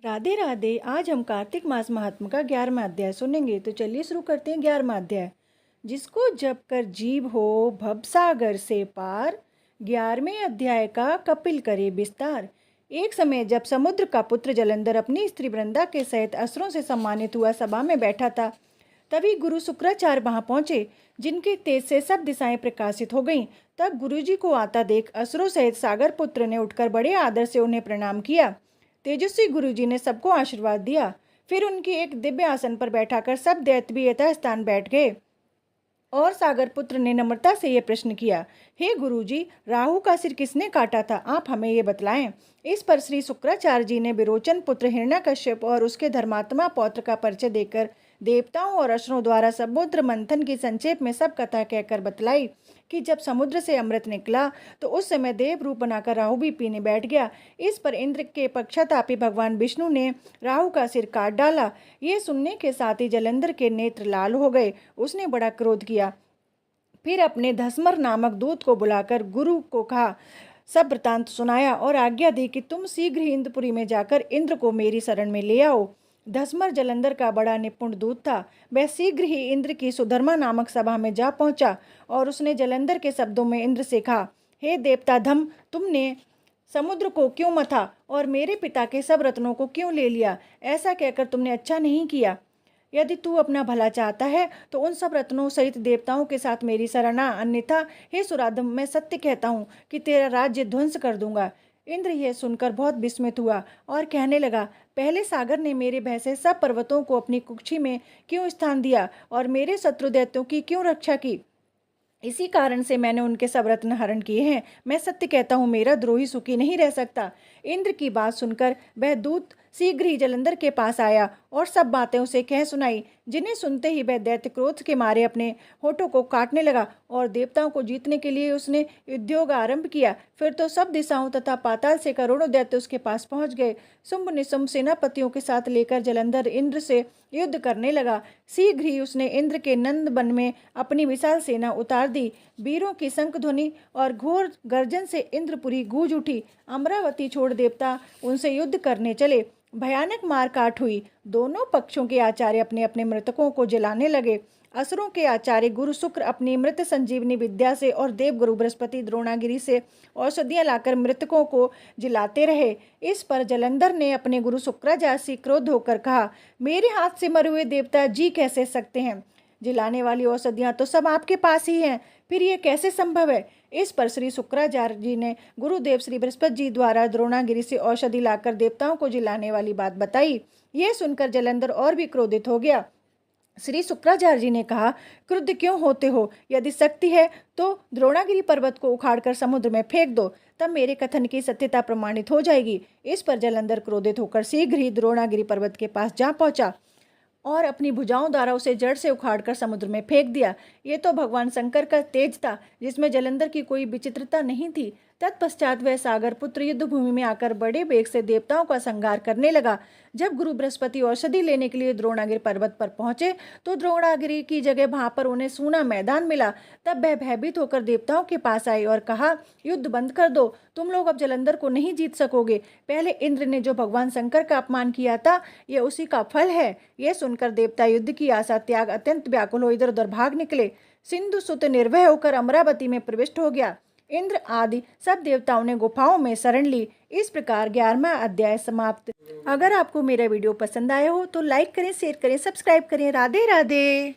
राधे राधे। आज हम कार्तिक मास महात्म का 11वां अध्याय सुनेंगे। तो चलिए शुरू करते हैं 11वां अध्याय। जिसको जप कर जीव हो भवसागर से पार, 11वें अध्याय का कपिल करे विस्तार। एक समय जब समुद्र का पुत्र जलंधर अपनी स्त्री वृंदा के सहित असुरों से सम्मानित हुआ सभा में बैठा था, तभी गुरु शुक्राचार्य वहां पहुंचे, जिनके तेज से सब दिशाएं प्रकाशित हो गईं। तब गुरुजी को आता देख असुरों सहित सागर पुत्र ने उठकर बड़े आदर से उन्हें प्रणाम किया। तेजस्वी गुरुजी ने सबको आशीर्वाद दिया। फिर उनकी एक दिव्य आसन पर बैठाकर सब दैत्य भी यथास्थान बैठ गए और सागर पुत्र ने नम्रता से यह प्रश्न किया, हे गुरुजी, राहु का सिर किसने काटा था? आप हमें ये बतलाएं। इस पर श्री शुक्राचार्य जी ने विरोचन पुत्र हिरण्यकश्यप और उसके धर्मात्मा पौत्र का परिचय देकर देवताओं और असुरों द्वारा समुद्र मंथन की संक्षेप में सब कथा कहकर बतलाई कि जब समुद्र से अमृत निकला तो उस समय देव रूप बनाकर राहु भी पीने बैठ गया। इस पर इंद्र के पक्षातापी भगवान विष्णु ने राहु का सिर काट डाला। ये सुनने के साथ ही जलंधर के नेत्र लाल हो गए। उसने बड़ा क्रोध किया। फिर अपने धस्मर नामक दूत को बुलाकर गुरु को कहा, सब वृतांत सुनाया और आज्ञा दी कि तुम शीघ्र ही इंद्रपुरी में जाकर इंद्र को मेरी शरण में ले आओ। धस्मर जलंधर का बड़ा निपुण दूत था। वह शीघ्र ही इंद्र की सुधर्मा नामक सभा में जा पहुंचा और उसने जलंधर के शब्दों में इंद्र से कहा, हे देवता धम, तुमने समुद्र को क्यों मथा और मेरे पिता के सब रत्नों को क्यों ले लिया? ऐसा कहकर तुमने अच्छा नहीं किया। यदि तू अपना भला चाहता है तो उन सब रत्नों सहित देवताओं के साथ मेरी शरण आ, अन्यथा हे सुराधम, मैं सत्य कहता हूँ कि तेरा राज्य ध्वंस कर दूंगा। इंद्र यह सुनकर बहुत विस्मित हुआ और कहने लगा, पहले सागर ने मेरे भय से सब पर्वतों को अपनी कुक्षी में क्यों स्थान दिया और मेरे शत्रु दैत्यों की क्यों रक्षा की? इसी कारण से मैंने उनके सब रत्न हरण किए हैं। मैं सत्य कहता हूँ, मेरा द्रोही सुखी नहीं रह सकता। इंद्र की बात सुनकर वह दूत शीघ्र ही जलंधर के पास आया और सब बातें उसे कह सुनाई, जिन्हें सुनते ही वह दैत्य क्रोध के मारे अपने होठों को काटने लगा और देवताओं को जीतने के लिए उसने उद्योग आरंभ किया। फिर तो सब दिशाओं तथा पाताल से करोड़ों दैत्य उसके पास पहुंच गए। शुंभ निशुंभ सेनापतियों के साथ लेकर जलंधर इंद्र से युद्ध करने लगा। शीघ्र ही उसने इंद्र के नंद वन में अपनी विशाल सेना उतार दी। वीरों की शंख ध्वनि और घोर गर्जन से इंद्रपुरी गूंज उठी। अमरावती छोड़ देवता उनसे युद्ध करने चले। भयानक मार काट हुई। दोनों पक्षों के आचार्य अपने अपने मृतकों को जलाने लगे। असुरों के आचार्य गुरु शुक्र अपनी मृत संजीवनी विद्या से और देव गुरु बृहस्पति द्रोणागिरी से औषधियां लाकर मृतकों को जिलाते रहे। इस पर जलंधर ने अपने गुरु शुक्राचार्य से क्रोध होकर कहा, मेरे हाथ से मरे हुए देवता जी कैसे सकते हैं? जिलाने वाली औषधियां तो सब आपके पास ही हैं, फिर ये कैसे संभव है? इस पर श्री शुक्राचार्य जी ने गुरुदेव श्री बृहस्पति जी द्वारा द्रोणागिरी से औषधि लाकर देवताओं को जिलाने वाली बात बताई। यह सुनकर जलंधर और भी क्रोधित हो गया। श्री शुक्राचार्य जी ने कहा, क्रुद्ध क्यों होते हो? यदि शक्ति है तो द्रोणागिरी पर्वत को उखाड़कर समुद्र में फेंक दो, तब मेरे कथन की सत्यता प्रमाणित हो जाएगी। इस पर जलंधर क्रोधित होकर शीघ्र ही द्रोणागिरी पर्वत के पास जा पहुंचा और अपनी भुजाओं द्वारा उसे जड़ से उखाड़कर समुद्र में फेंक दिया। ये तो भगवान शंकर का तेज था, जिसमें जलंधर की कोई विचित्रता नहीं थी। तत्पश्चात वह सागर पुत्र युद्ध भूमि में आकर बड़े वेग से देवताओं का संहार करने लगा। जब गुरु बृहस्पति औषधि लेने के लिए द्रोणागिरी पर्वत पर पहुंचे तो द्रोणागिरी की जगह वहां पर उन्हें सूना मैदान मिला। तब वह भयभीत होकर देवताओं के पास आए और कहा, युद्ध बंद कर दो, तुम लोग अब जलंधर को नहीं जीत सकोगे। पहले इंद्र ने जो भगवान शंकर का अपमान किया था, यह उसी का फल है। यह सुनकर देवता युद्ध की आशा त्याग अत्यंत व्याकुल हो इधर उधर भाग निकले। सिंधु सुत निर्भय होकर अमरावती में प्रविष्ट हो गया। इंद्र आदि सब देवताओं ने गुफाओं में शरण ली। इस प्रकार 11वां अध्याय समाप्त। अगर आपको मेरा वीडियो पसंद आया हो तो लाइक करें, शेयर करें, सब्सक्राइब करें। राधे राधे।